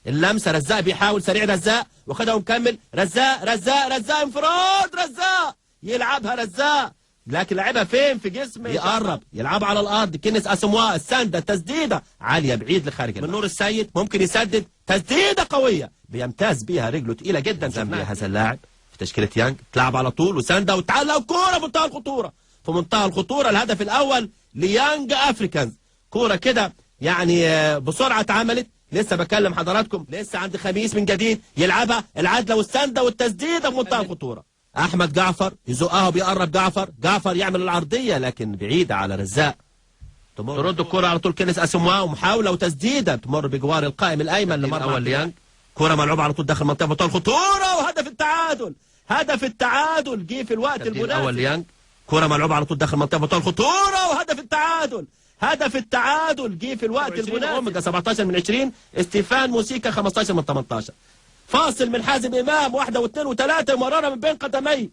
اللمسه رزاق بيحاول سريع رزاق واخدها ومكمل رزاق انفراد رزاق يلعبها رزاق لكن لعبها فين في جسمه يقرب يلعب على الارض كنس اسمواء السنده التسديده عاليه بعيد لخارج من نور السيد ممكن يسدد تسديده قويه بيمتاز بيها رجله تقيله جدا زي هذا اللاعب في تشكيله يانج تلعب على طول وسنده وتعلق كوره بمنتهى الخطوره في منتهى الخطوره الهدف الاول ليانج افريكانز كوره كده يعني بسرعه اتعملت لسه بكلم حضراتكم لسه عند خميس من جديد يلعبها العدله والسنده والتسديده بمنتهى الخطوره احمد جعفر يزقها وبيقرب جعفر يعمل العرضيه لكن بعيده على رزاق ترد الكره على طول كنس اسمواء ومحاوله وتسديده تمر بجوار القائم الايمن لمرمى اول ليانج كره ملعوبه على طول داخل منطقه الخطوره وهدف التعادل جه في الوقت المناسب اول ليانج كره ملعوبه على طول داخل منطقه الخطوره وهدف التعادل جه في الوقت المناسب اوميجا 17 من 20 استيفان موسيكا 15 من 18 فاصل من حازم امام 1 و2 و3 مراره من بين قدميه